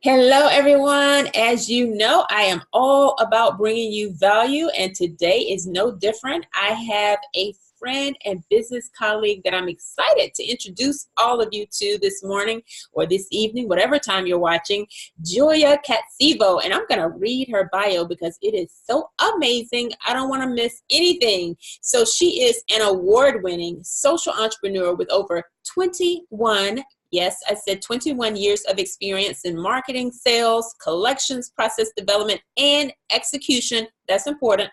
Hello, everyone. As you know, I am all about bringing you value, and today is no different. I have a friend and business colleague that I'm excited to introduce all of you to this morning or this evening, whatever time you're watching, Julia Catsivo. And I'm going to read her bio because it is so amazing. I don't want to miss anything. So she is an award-winning social entrepreneur with over 21, yes, I said 21 years of experience in marketing, sales, collections, process development, and execution. That's important.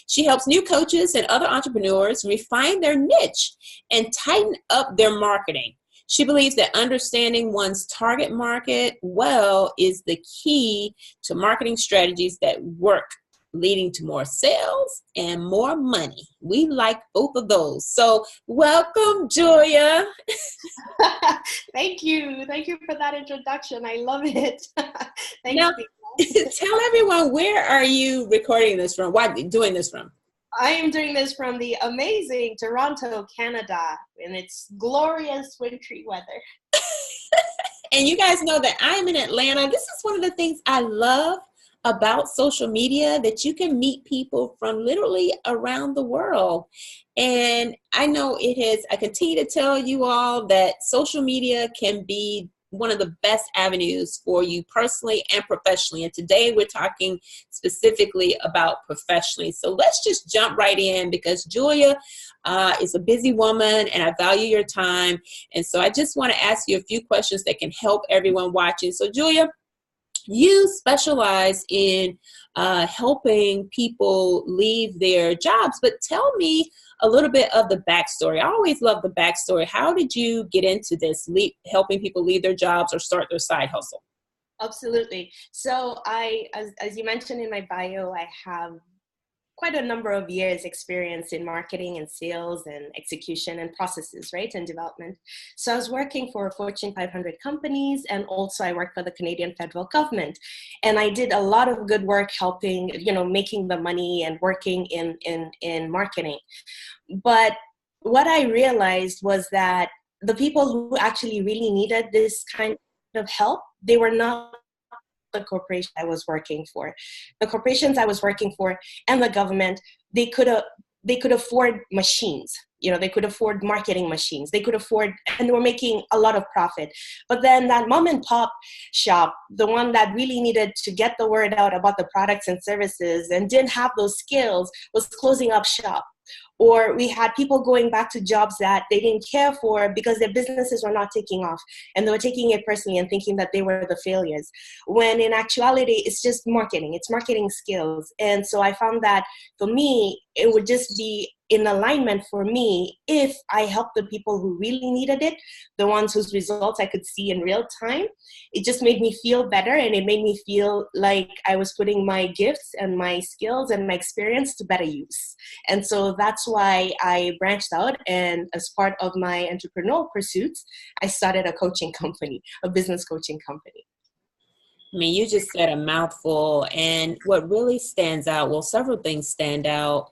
She helps new coaches and other entrepreneurs refine their niche and tighten up their marketing. She believes that understanding one's target market well is the key to marketing strategies that work, leading to more sales and more money. We like both of those. So welcome, Julia. Thank you. Thank you for that introduction. I love it. Thanks. Now, tell everyone, where are you recording this from? Why doing this from? I am doing this from the amazing Toronto, Canada, and it's glorious wintry weather. And you guys know that I'm in Atlanta. This is one of the things I love about social media, that you can meet people from literally around the world. And I know I continue to tell you all that social media can be one of the best avenues for you personally and professionally. And today we're talking specifically about professionally. So let's just jump right in, because Julia is a busy woman and I value your time. And so I just want to ask you a few questions that can help everyone watching. So Julia, you specialize in helping people leave their jobs, but tell me a little bit of the backstory. I always love the backstory. How did you get into this, helping people leave their jobs or start their side hustle? Absolutely. So as you mentioned in my bio, I have quite a number of years experience in marketing and sales and execution and processes, right, and development. So I was working for Fortune 500 companies, and also I worked for the Canadian federal government. And I did a lot of good work helping, making the money and working in marketing. But what I realized was that the people who actually really needed this kind of help, they were not the corporation I was working for. The corporations I was working for and the government, they could afford machines. They could afford marketing machines. They could afford, and they were making a lot of profit. But then that mom and pop shop, the one that really needed to get the word out about the products and services and didn't have those skills, was closing up shop. Or we had people going back to jobs that they didn't care for because their businesses were not taking off, and they were taking it personally and thinking that they were the failures, when in actuality it's just marketing. It's marketing skills. And so I found that for me, it would just be in alignment for me if I helped the people who really needed it, the ones whose results I could see in real time. It just made me feel better, and it made me feel like I was putting my gifts and my skills and my experience to better use. And so that's why I branched out, and as part of my entrepreneurial pursuits, I started a coaching company, a business coaching company. I mean, you just said a mouthful, and what really stands out, well, several things stand out,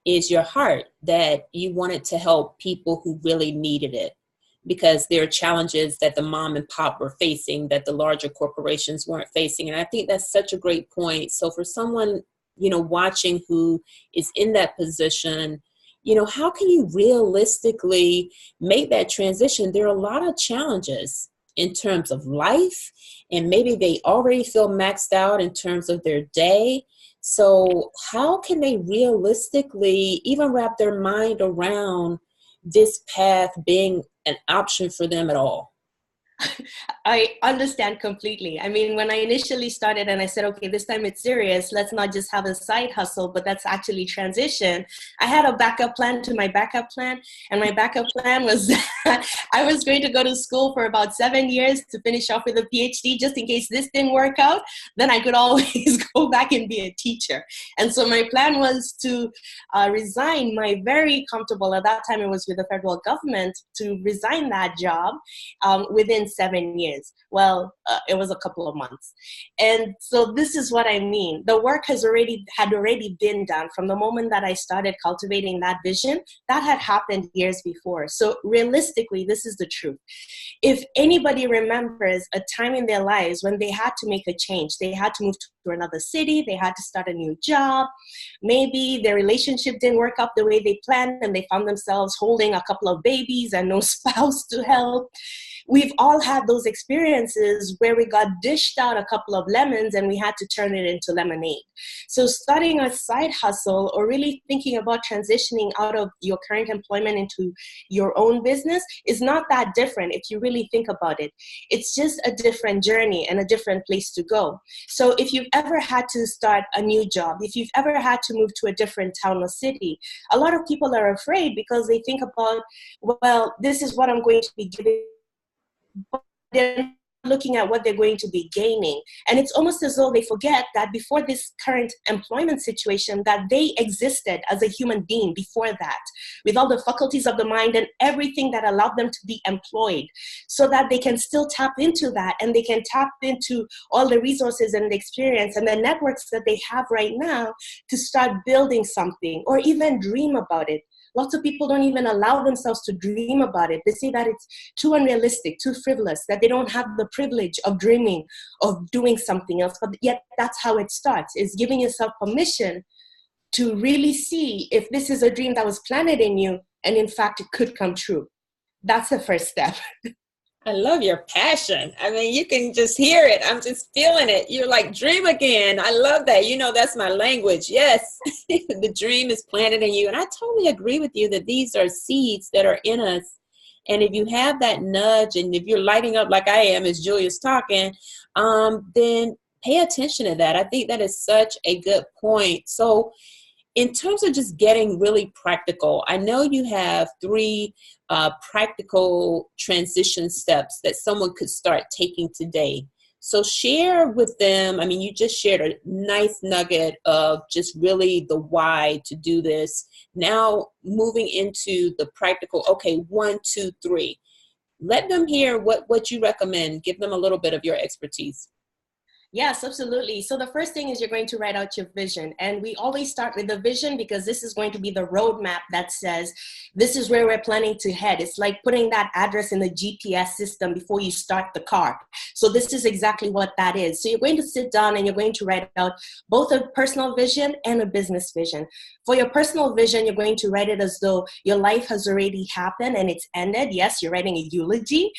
is your heart, that you wanted to help people who really needed it, because there are challenges that the mom and pop were facing that the larger corporations weren't facing. And I think that's such a great point. So for someone, watching who is in that position, how can you realistically make that transition? There are a lot of challenges in terms of life, and maybe they already feel maxed out in terms of their day. So how can they realistically even wrap their mind around this path being an option for them at all? I understand completely. I mean, when I initially started and I said, okay, this time it's serious, let's not just have a side hustle, but let's actually transition. I had a backup plan to my backup plan. And my backup plan was that I was going to go to school for about 7 years to finish off with a PhD, just in case this didn't work out. Then I could always go back and be a teacher. And so my plan was to resign my very comfortable, at that time it was with the federal government, to resign that job within 7 years. Well, it was a couple of months. And so this is what I mean. The work had already been done from the moment that I started cultivating that vision. That had happened years before. So realistically, this is the truth. If anybody remembers a time in their lives when they had to make a change, they had to move to another city, they had to start a new job, maybe their relationship didn't work out the way they planned and they found themselves holding a couple of babies and no spouse to help. We've all had those experiences where we got dished out a couple of lemons and we had to turn it into lemonade. So starting a side hustle or really thinking about transitioning out of your current employment into your own business is not that different if you really think about it. It's just a different journey and a different place to go. So if you've ever had to start a new job, if you've ever had to move to a different town or city, a lot of people are afraid because they think about, well, this is what I'm going to be giving, but they're looking at what they're going to be gaining. And it's almost as though they forget that before this current employment situation, that they existed as a human being before that, with all the faculties of the mind and everything that allowed them to be employed, so that they can still tap into that and they can tap into all the resources and the experience and the networks that they have right now to start building something or even dream about it. Lots of people don't even allow themselves to dream about it. They say that it's too unrealistic, too frivolous, that they don't have the privilege of dreaming of doing something else. But yet that's how it starts, is giving yourself permission to really see if this is a dream that was planted in you and in fact it could come true. That's the first step. I love your passion. I mean, you can just hear it. I'm just feeling it. You're like, dream again. I love that. You know, that's my language. Yes, the dream is planted in you. And I totally agree with you that these are seeds that are in us. And if you have that nudge and if you're lighting up like I am as Julia's talking, then pay attention to that. I think that is such a good point. So in terms of just getting really practical, I know you have three practical transition steps that someone could start taking today. So share with them. I mean, you just shared a nice nugget of just really the why to do this. Now moving into the practical, okay, 1, 2, 3. Let them hear what you recommend. Give them a little bit of your expertise. Yes, absolutely. So the first thing is you're going to write out your vision. And we always start with the vision because this is going to be the roadmap that says, this is where we're planning to head. It's like putting that address in the GPS system before you start the car. So this is exactly what that is. So you're going to sit down and you're going to write out both a personal vision and a business vision. For your personal vision, you're going to write it as though your life has already happened and it's ended. Yes, you're writing a eulogy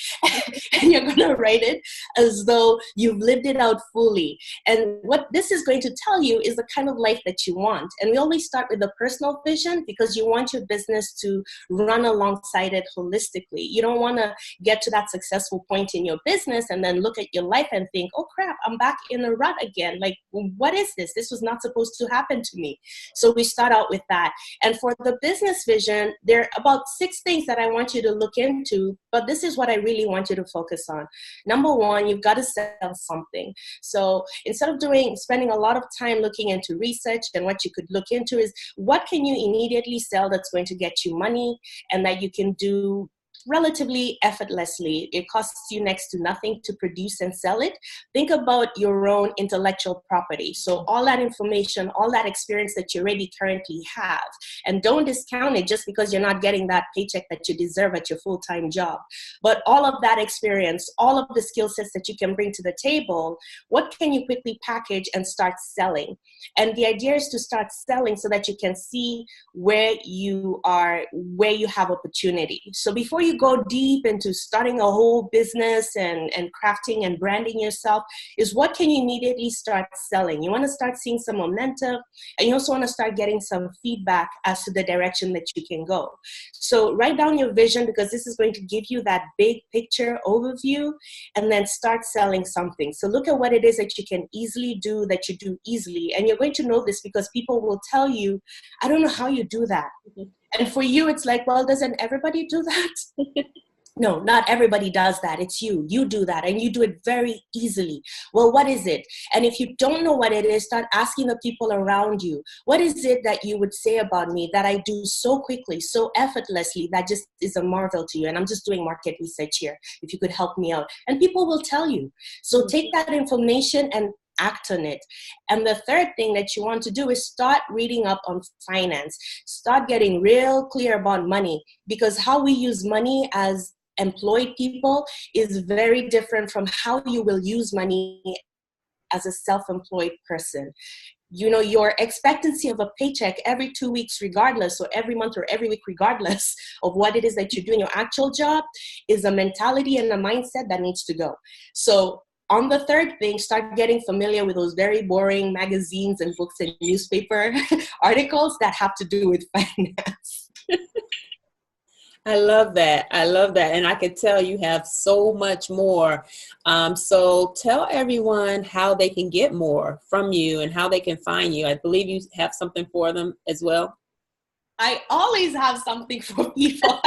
and you're going to write it as though you've lived it out fully. And what this is going to tell you is the kind of life that you want. And we always start with the personal vision because you want your business to run alongside it holistically. You don't want to get to that successful point in your business and then look at your life and think, oh crap, I'm back in a rut again. Like, what is this? This was not supposed to happen to me. So we start out with that. And for the business vision, there are about 6 things that I want you to look into, but this is what I really want you to focus on. Number 1, you've got to sell something. So instead of spending a lot of time looking into research, and what you could look into is what can you immediately sell that's going to get you money and that you can do relatively effortlessly. It costs you next to nothing to produce and sell it. Think about your own intellectual property. So all that information, all that experience that you already currently have, and don't discount it just because you're not getting that paycheck that you deserve at your full-time job. But all of that experience, all of the skill sets that you can bring to the table, what can you quickly package and start selling? And the idea is to start selling so that you can see where you are, where you have opportunity. So before you go deep into starting a whole business and crafting and branding yourself, is what can you immediately start selling? You want to start seeing some momentum, and you also want to start getting some feedback as to the direction that you can go. So write down your vision, because this is going to give you that big picture overview, and then start selling something. So look at what it is that you can easily do, that you do easily. And you're going to know this because people will tell you, I don't know how you do that. And for you, it's like, well, doesn't everybody do that? No, not everybody does that. It's you. You do that and you do it very easily. Well, what is it? And if you don't know what it is, start asking the people around you. What is it that you would say about me that I do so quickly, so effortlessly, that just is a marvel to you? And I'm just doing market research here. If you could help me out. And people will tell you. So take that information and act on it. And the third thing that you want to do is start reading up on finance. Start getting real clear about money, because how we use money as employed people is very different from how you will use money as a self-employed person. You know, your expectancy of a paycheck every 2 weeks, regardless, or every month or every week, regardless of what it is that you're doing, your actual job, is a mentality and a mindset that needs to go. So on the third thing, start getting familiar with those very boring magazines and books and newspaper articles that have to do with finance. I love that. I love that. And I could tell you have so much more. So tell everyone how they can get more from you and how they can find you. I believe you have something for them as well. I always have something for people.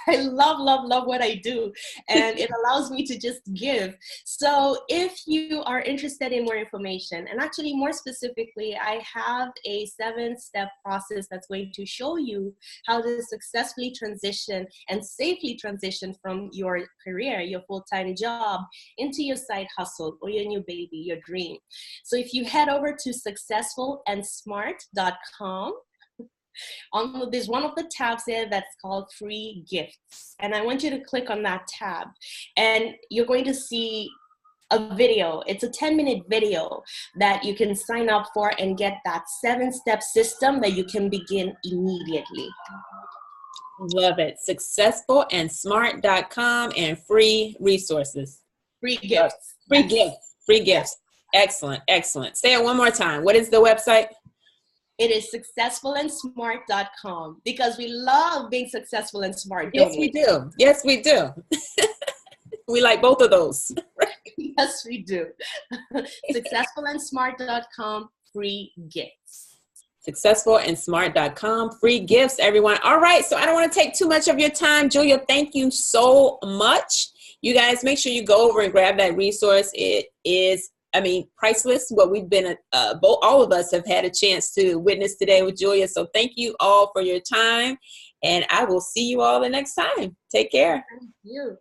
I love what I do, and it allows me to just give. So if you are interested in more information, and actually more specifically, I have a 7-step process that's going to show you how to successfully transition and safely transition from your career, your full-time job, into your side hustle or your new baby, your dream. So if you head over to successfulandsmart.com, there's one of the tabs there that's called free gifts. And I want you to click on that tab and you're going to see a video. It's a 10-minute video that you can sign up for and get that 7-step system that you can begin immediately. Love it. Successfulandsmart.com and free resources. Free gifts. Free gifts. Free gifts. Excellent. Excellent. Say it one more time. What is the website? It is successfulandsmart.com, because we love being successful and smart. Yes, we do. Yes, we do. We like both of those. Yes, we do. Successfulandsmart.com, free gifts. Successfulandsmart.com, free gifts, everyone. All right. So I don't want to take too much of your time. Julia, thank you so much. You guys, make sure you go over and grab that resource. It is, priceless. What we've been, all of us have had a chance to witness today with Julia. So thank you all for your time, and I will see you all the next time. Take care. Thank you.